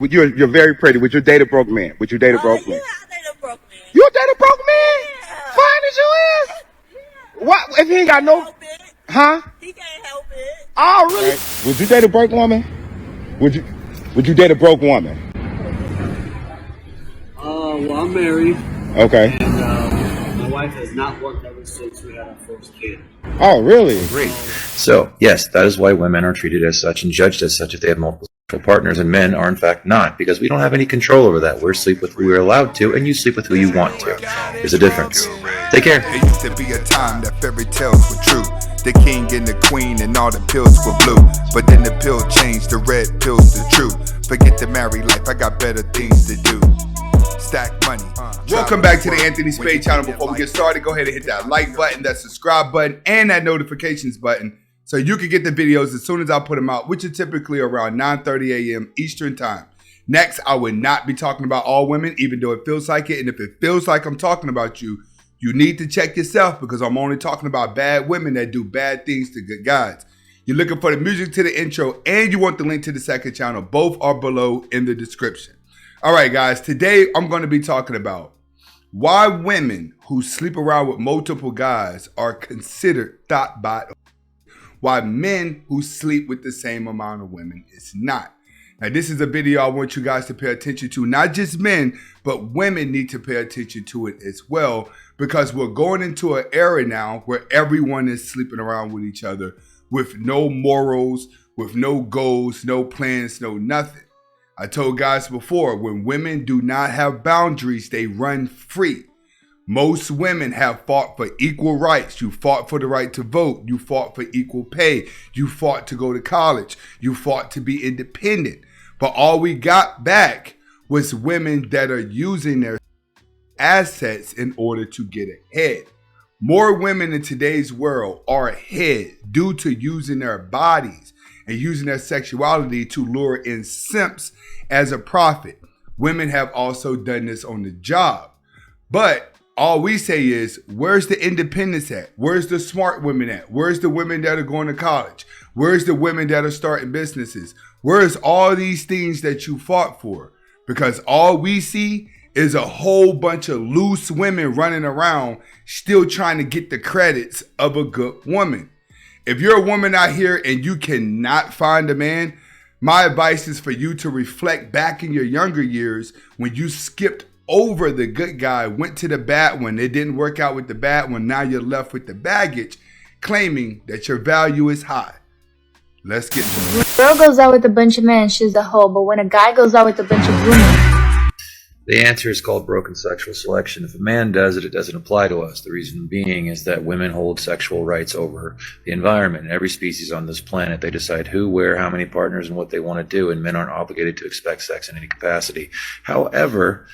You're very pretty. Would you date a broke man? Would you date a broke man? Yeah, I date a broke man. You date a broke man? Yeah. Fine as you is? Yeah. What if he ain't got no? Help it. Huh? He can't help it. Oh, really? Would you date a broke woman? Would you date a broke woman? Well, I'm married. Okay. And my wife has not worked ever since we had our first kid. Oh, really? Great. So, yes, that is why women are treated as such and judged as such if they have multiple sexual partners, and men are in fact not, because we don't have any control over that. We sleep with who we're allowed to, and you sleep with who you want to. There's a difference. Take care. It used to be a time that fairy tales were true. The king and the queen and all the pills were blue. But then the pill changed, the red pill's the truth. Forget the married life, I got better things to do. Stack money. Welcome back to the Anthony Spade channel. Before we get started, go ahead and hit that like button, that subscribe button, and that notifications button so you can get the videos as soon as I put them out, which are typically around 9:30 a.m. Eastern time. Next, I will not be talking about all women, even though it feels like it. And if it feels like I'm talking about you, you need to check yourself, because I'm only talking about bad women that do bad things to good guys. You're looking for the music to the intro, and you want the link to the second channel. Both are below in the description. All right, guys, today I'm going to be talking about why women who sleep around with multiple guys are considered thought bot. Why men who sleep with the same amount of women is not. Now, this is a video I want you guys to pay attention to. Not just men, but women need to pay attention to it as well, because we're going into an era now where everyone is sleeping around with each other with no morals, with no goals, no plans, no nothing. I told guys before, when women do not have boundaries, they run free. Most women have fought for equal rights. You fought for the right to vote. You fought for equal pay. You fought to go to college. You fought to be independent. But all we got back was women that are using their assets in order to get ahead. More women in today's world are ahead due to using their bodies and using their sexuality to lure in simps as a profit. Women have also done this on the job. But all we say is, where's the independence at? Where's the smart women at? Where's the women that are going to college? Where's the women that are starting businesses? Where's all these things that you fought for? Because all we see is a whole bunch of loose women running around still trying to get the credits of a good woman. If you're a woman out here and you cannot find a man, my advice is for you to reflect back in your younger years when you skipped over the good guy, went to the bad one. It didn't work out with the bad one. Now you're left with the baggage, claiming that your value is high. Let's get to it. When a girl goes out with a bunch of men, she's a hoe. But when a guy goes out with a bunch of women... The answer is called broken sexual selection. If a man does it, it doesn't apply to us. The reason being is that women hold sexual rights over the environment. In every species on this planet, they decide who, where, how many partners, and what they want to do, and men aren't obligated to expect sex in any capacity. However,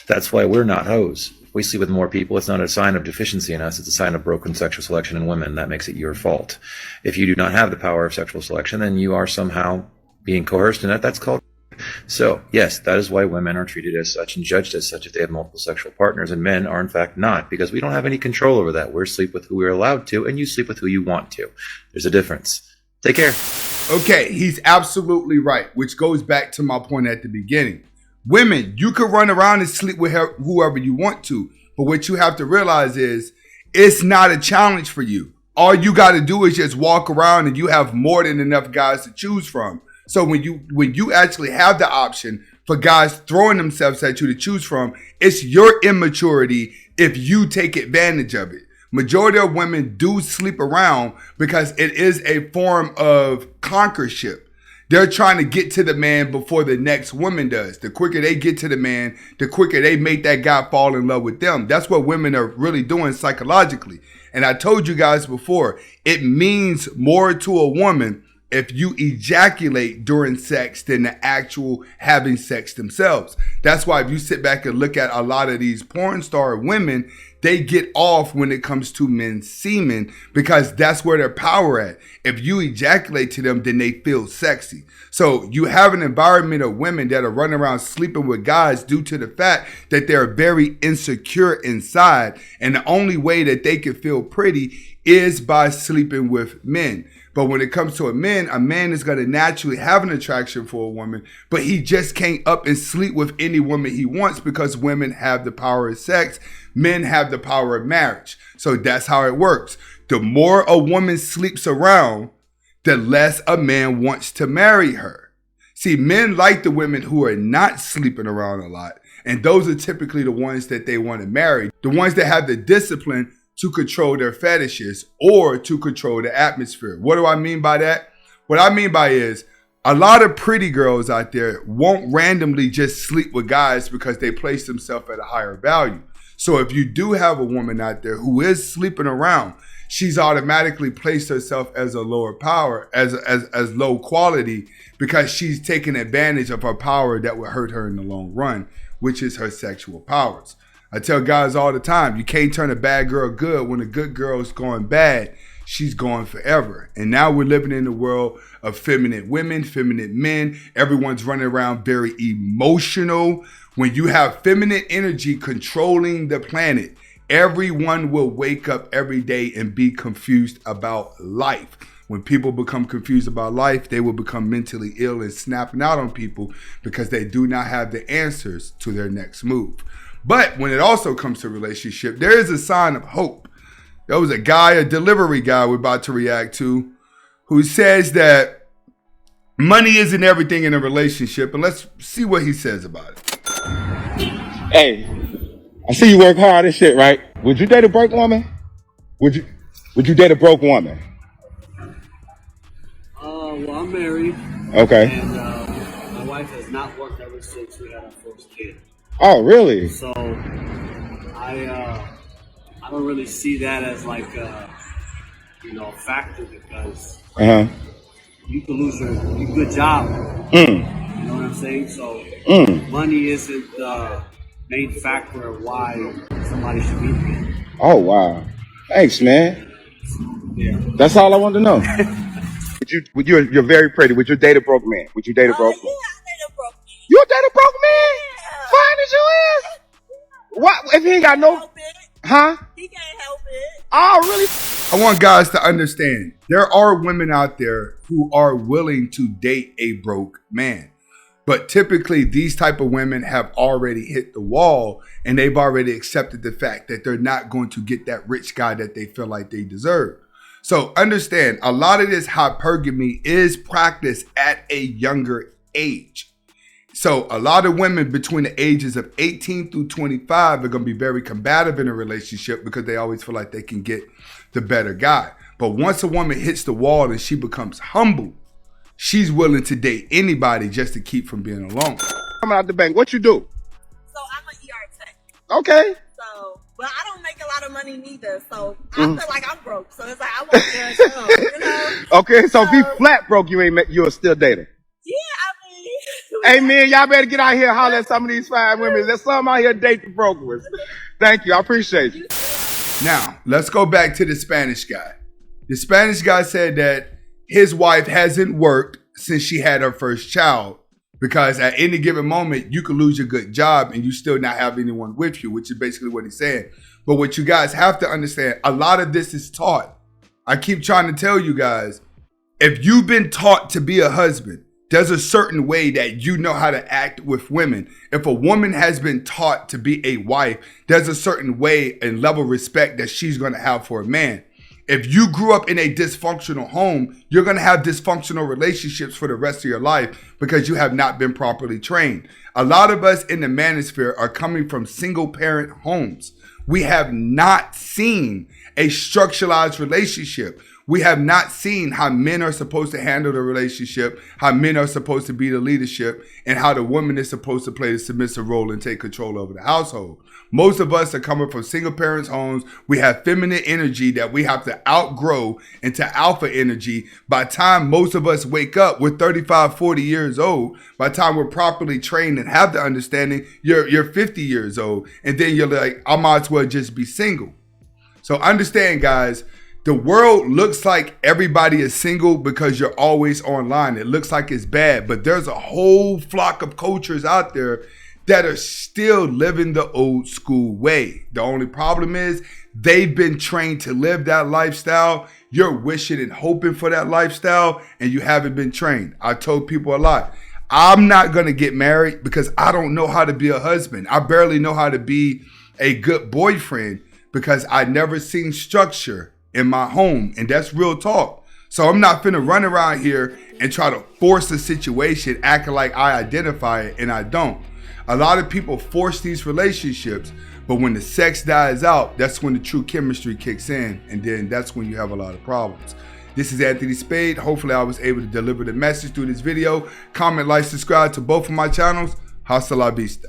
that's why we're not hoes. If we sleep with more people, it's not a sign of deficiency in us, it's a sign of broken sexual selection in women. That makes it your fault. If you do not have the power of sexual selection, then you are somehow being coerced in that. That's called. So, yes, that is why women are treated as such and judged as such if they have multiple sexual partners, and men are in fact not, because we don't have any control over that. We sleep with who we're allowed to, and you sleep with who you want to. There's a difference. Take care. Okay, he's absolutely right, which goes back to my point at the beginning. Women, you can run around and sleep with whoever you want to, but what you have to realize is it's not a challenge for you. All you got to do is just walk around and you have more than enough guys to choose from. So when you actually have the option for guys throwing themselves at you to choose from, it's your immaturity if you take advantage of it. Majority of women do sleep around because it is a form of conquership. They're trying to get to the man before the next woman does. The quicker they get to the man, the quicker they make that guy fall in love with them. That's what women are really doing psychologically. And I told you guys before, it means more to a woman if you ejaculate during sex than the actual having sex themselves. That's why if you sit back and look at a lot of these porn star women, they get off when it comes to men's semen because that's where their power at. If you ejaculate to them, then they feel sexy. So you have an environment of women that are running around sleeping with guys due to the fact that they're very insecure inside. And the only way that they can feel pretty is by sleeping with men. But when it comes to a man is going to naturally have an attraction for a woman, but he just can't up and sleep with any woman he wants because women have the power of sex. Men have the power of marriage. So that's how it works. The more a woman sleeps around, the less a man wants to marry her. See, men like the women who are not sleeping around a lot. And those are typically the ones that they want to marry. The ones that have the discipline to control their fetishes or to control the atmosphere. What do I mean by that? What I mean by is a lot of pretty girls out there won't randomly just sleep with guys because they place themselves at a higher value. So if you do have a woman out there who is sleeping around, she's automatically placed herself as a lower power, as low quality, because she's taking advantage of her power that would hurt her in the long run, which is her sexual powers. I tell guys all the time, you can't turn a bad girl good. When a good girl is going bad, she's gone forever. And now we're living in a world of feminine women, feminine men. Everyone's running around very emotional. When you have feminine energy controlling the planet, everyone will wake up every day and be confused about life. When people become confused about life, they will become mentally ill and snapping out on people because they do not have the answers to their next move. But when it also comes to relationship, there is a sign of hope. There was a guy, a delivery guy we're about to react to, who says that money isn't everything in a relationship. And let's see what he says about it. Hey, I see you work hard and shit, right? Would you date a broke woman? Would you date a broke woman? Well, I'm married. Okay. And my wife has not worked ever since we had our first kid. Oh, really? So I don't really see that as like a factor because you can lose your good job. You know what I'm saying? So money isn't the main factor of why somebody should be together. Oh, wow. Thanks, man. Yeah. That's all I wanted to know. You're very pretty. Would you date a broke man? Would you date a broke man? Yeah, I date a broke man. You date a broke man? Fine as you is? What? If he ain't got no... Help it. Huh? He can't help it. Oh, really? I want guys to understand there are women out there who are willing to date a broke man. But typically these type of women have already hit the wall and they've already accepted the fact that they're not going to get that rich guy that they feel like they deserve. So understand, a lot of this hypergamy is practiced at a younger age. So a lot of women between the ages of 18 through 25 are going to be very combative in a relationship because they always feel like they can get the better guy. But once a woman hits the wall and she becomes humble, she's willing to date anybody just to keep from being alone. Coming out the bank, what you do? So I'm an ER tech. Okay. So, but I don't make a lot of money neither. So I feel like I'm broke. So it's like I want to judge him, you know? Okay, so if he flat broke, you'll still date him. Yeah, I mean. Hey, man, y'all better get out here and holler at some of these fine women. There's some out here date the broke ones. Thank you. I appreciate you. Now, let's go back to the Spanish guy. The Spanish guy said that his wife hasn't worked since she had her first child because at any given moment, you could lose your good job and you still not have anyone with you, which is basically what he's saying. But what you guys have to understand, a lot of this is taught. I keep trying to tell you guys, if you've been taught to be a husband, there's a certain way that you know how to act with women. If a woman has been taught to be a wife, there's a certain way and level of respect that she's going to have for a man. If you grew up in a dysfunctional home, you're going to have dysfunctional relationships for the rest of your life because you have not been properly trained. A lot of us in the manosphere are coming from single parent homes. We have not seen a structuralized relationship. We have not seen how men are supposed to handle the relationship, how men are supposed to be the leadership, and how the woman is supposed to play the submissive role and take control over the household. Most of us are coming from single parents' homes. We have feminine energy that we have to outgrow into alpha energy. By the time most of us wake up, we're 35, 40 years old. By the time we're properly trained and have the understanding, you're 50 years old. And then you're like, I might as well just be single. So understand, guys, the world looks like everybody is single because you're always online. It looks like it's bad, but there's a whole flock of cultures out there that are still living the old school way. The only problem is they've been trained to live that lifestyle. you're wishing and hoping for that lifestyle and you haven't been trained. I told people a lot. I'm not going to get married because I don't know how to be a husband. I barely know how to be a good boyfriend because I never seen structure in my home. And that's real talk. So I'm not finna run around here and try to force a situation acting like I identify it and I don't. A lot of people force these relationships, but when the sex dies out, that's when the true chemistry kicks in, and then that's when you have a lot of problems. This is Anthony Spade. Hopefully I was able to deliver the message through this video. Comment, like, subscribe to both of my channels. Hasta la vista.